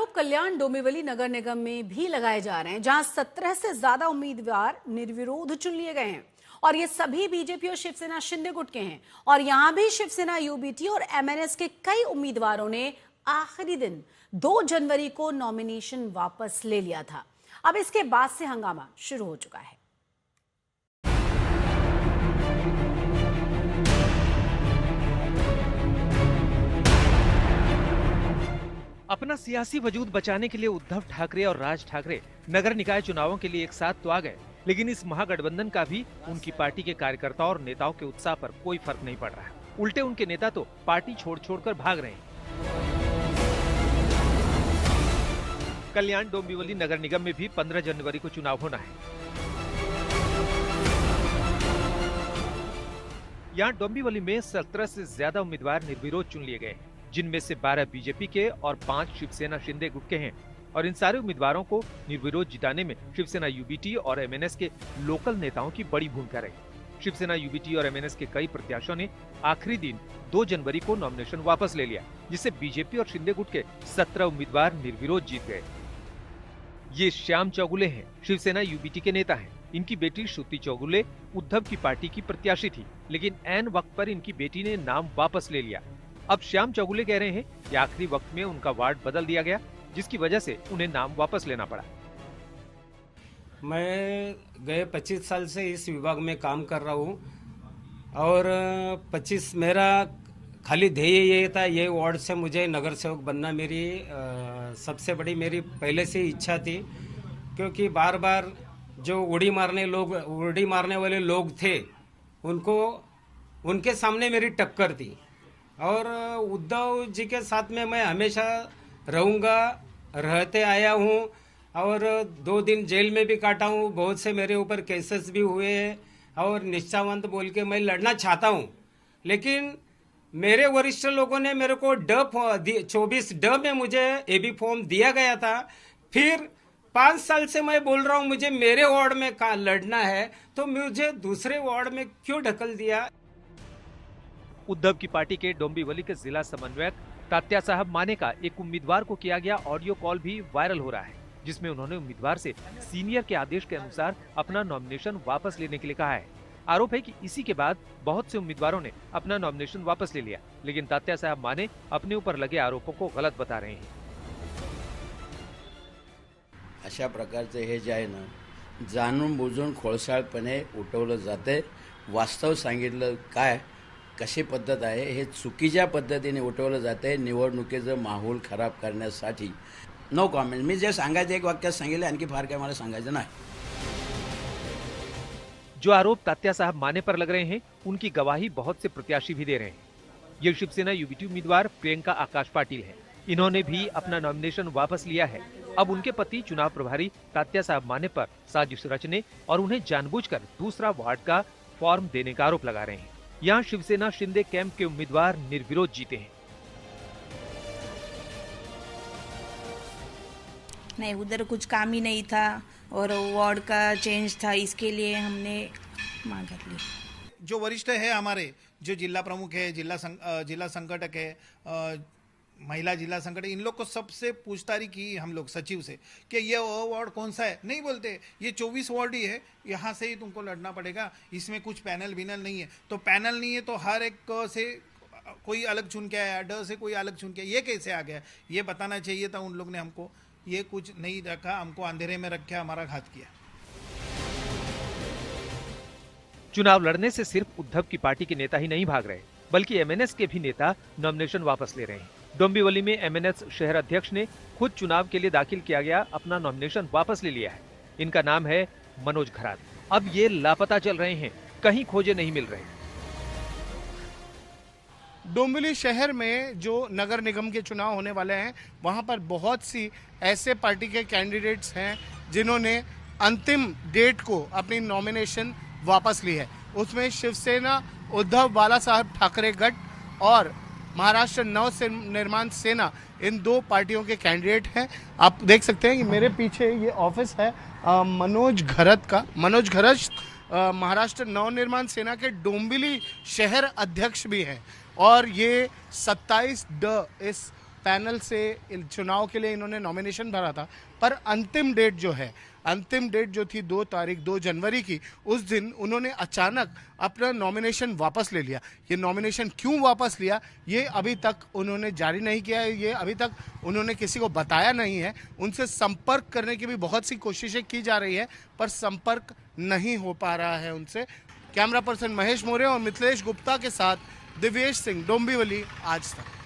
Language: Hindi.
आरोप कल्याण डोंबिवली नगर निगम में भी लगाए जा रहे हैं, जहां 17 से ज्यादा उम्मीदवार निर्विरोध चुन लिए गए हैं और ये सभी बीजेपी और शिवसेना शिंदे गुट के हैं। और यहां भी शिवसेना यूबीटी और एमएनएस के कई उम्मीदवारों ने आखिरी दिन 2 जनवरी को नॉमिनेशन वापस ले लिया था। अब इसके बाद से हंगामा शुरू हो चुका है। अपना सियासी वजूद बचाने के लिए उद्धव ठाकरे और राज ठाकरे नगर निकाय चुनावों के लिए एक साथ तो आ गए, लेकिन इस महागठबंधन का भी उनकी पार्टी के कार्यकर्ताओं और नेताओं के उत्साह पर कोई फर्क नहीं पड़ रहा है। उल्टे उनके नेता तो पार्टी छोड़कर भाग रहे हैं। कल्याण डोंबिवली नगर निगम में भी 15 जनवरी को चुनाव होना है। यहाँ डोंबिवली में 17 से ज्यादा उम्मीदवार निर्विरोध चुन लिए गए हैं, जिनमें से 12 बीजेपी के और 5 शिवसेना शिंदे गुट के हैं। और इन सारे उम्मीदवारों को निर्विरोध जिताने में शिवसेना यूबीटी और एमएनएस के लोकल नेताओं की बड़ी भूमिका रही। शिवसेना यूबीटी और एमएनएस के कई प्रत्याशियों ने आखिरी दिन 2 जनवरी को नॉमिनेशन वापस ले लिया, जिससे बीजेपी और शिंदे गुट के 17 उम्मीदवार निर्विरोध जीत गए। ये श्याम चौगुले हैं, शिवसेना यूबीटी के नेता हैं। इनकी बेटी श्रुति चौगुले उद्धव की पार्टी की प्रत्याशी थी, लेकिन ऐन वक्त पर इनकी बेटी ने नाम वापस ले लिया। अब श्याम चौगुले कह रहे हैं कि आखिरी वक्त में उनका वार्ड बदल दिया गया, जिसकी वजह से उन्हें नाम वापस लेना पड़ा। मैं गए 25 साल से इस विभाग में काम कर रहा हूँ और 25 मेरा खाली ध्येय ये था, ये वार्ड से मुझे नगर सेवक बनना मेरी सबसे बड़ी मेरी पहले से इच्छा थी, क्योंकि बार बार जो उड़ी मारने वाले लोग थे उनको उनके सामने मेरी टक्कर थी। और उद्धव जी के साथ में मैं हमेशा रहूँगा, रहते आया हूँ और 2 दिन जेल में भी काटा हूँ। बहुत से मेरे ऊपर केसेस भी हुए हैं और निष्ठावंत बोल के मैं लड़ना चाहता हूँ, लेकिन मेरे वरिष्ठ लोगों ने मेरे को 24 में मुझे एबी फॉर्म दिया गया था। फिर 5 साल से मैं बोल रहा हूँ मुझे मेरे वार्ड में लड़ना है, तो मुझे दूसरे वार्ड में क्यों ढकल दिया। उद्धव की पार्टी के डोंबिवली के जिला समन्वयक तात्या साहब माने का एक उम्मीदवार को किया गया ऑडियो कॉल भी वायरल हो रहा है, जिसमें उन्होंने उम्मीदवार से सीनियर के आदेश के अनुसार अपना नॉमिनेशन वापस लेने के लिए कहा है। आरोप है कि इसी के बाद बहुत से उम्मीदवारों ने अपना नॉमिनेशन वापस ले लिया, लेकिन तात्या साहब माने अपने ऊपर लगे आरोपों को गलत बता रहे हैं। अशा प्रकारचे हे जे आहे ना, जाणून बुजून खोळसाळपणे उठवलं जाते। वास्तव सांगितलं काय कशी पद्धत आहे, हे चुकीच्या पद्धतीने उठवलं जाते निवडणुकीचं माहोल खराब करण्यासाठी। No comment. मी जे सांगायचं एक वाक्यात सांगितलं, आणखी फार काय मला सांगायचं नाही। जो आरोप तात्या साहब माने पर लग रहे हैं, उनकी गवाही बहुत से प्रत्याशी भी दे रहे हैं। ये शिवसेना यूबीटी उम्मीदवार प्रियंका आकाश पाटिल है। इन्होंने भी अपना नॉमिनेशन वापस लिया है। अब उनके पति चुनाव प्रभारी तात्या साहब माने पर साजिश रचने और उन्हें जानबूझकर दूसरा वार्ड का फॉर्म देने का आरोप लगा रहे हैं। यहाँ शिवसेना शिंदे कैंप के उम्मीदवार निर्विरोध जीते हैं। नहीं, उधर कुछ काम ही नहीं था और वार्ड का चेंज था, इसके लिए हमने मांग कर ली। जो वरिष्ठ है हमारे, जो जिला प्रमुख है, जिला संगठक है, महिला जिला संगठन, इन लोग को सबसे पूछताछ की हम लोग सचिव से कि ये वार्ड कौन सा है। नहीं बोलते, ये 24 वार्ड ही है, यहाँ से ही तुमको लड़ना पड़ेगा, इसमें कुछ पैनल विनल नहीं है। तो पैनल नहीं है तो हर एक से कोई अलग चुन के आया, ड से कोई अलग चुन के, ये कैसे आ गया, ये बताना चाहिए था उन लोग ने हमको। ये कुछ नहीं रखा, हमको अंधेरे में रख के हमारा घात किया। चुनाव लड़ने से सिर्फ उद्धव की पार्टी के नेता ही नहीं भाग रहे, बल्कि एमएनएस के भी नेता नॉमिनेशन वापस ले रहे हैं। डोंबिवली में एमएनएस शहर अध्यक्ष ने खुद चुनाव के लिए दाखिल किया गया अपना नॉमिनेशन वापस ले लिया है। इनका नाम है मनोज घरात। अब ये लापता चल रहे हैं, कहीं खोजे नहीं मिल रहे। डोंबिवली शहर में जो नगर निगम के चुनाव होने वाले हैं, वहां पर बहुत सी ऐसे पार्टी के कैंडिडेट्स हैं जिन्होंने अंतिम डेट को अपनी नॉमिनेशन वापस ली है। उसमें शिवसेना उद्धव बाला साहब ठाकरे गट और महाराष्ट्र नव निर्माण सेना, इन 2 पार्टियों के कैंडिडेट हैं। आप देख सकते हैं कि मेरे पीछे ये ऑफिस है मनोज घरत का। मनोज घरत महाराष्ट्र नव निर्माण सेना के डोंबिवली शहर अध्यक्ष भी हैं और ये 27 इस पैनल से चुनाव के लिए इन्होंने नॉमिनेशन भरा था, पर अंतिम डेट जो है, अंतिम डेट जो थी 2 जनवरी की, उस दिन उन्होंने अचानक अपना नॉमिनेशन वापस ले लिया। ये नॉमिनेशन क्यों वापस लिया ये अभी तक उन्होंने जारी नहीं किया है, ये अभी तक उन्होंने किसी को बताया नहीं है। उनसे संपर्क करने की भी बहुत सी कोशिशें की जा रही है, पर संपर्क नहीं हो पा रहा है उनसे। कैमरा पर्सन महेश मौर्य और मिथिलेश गुप्ता के साथ दिव्येश सिंह, डोंबिवली, आज तक।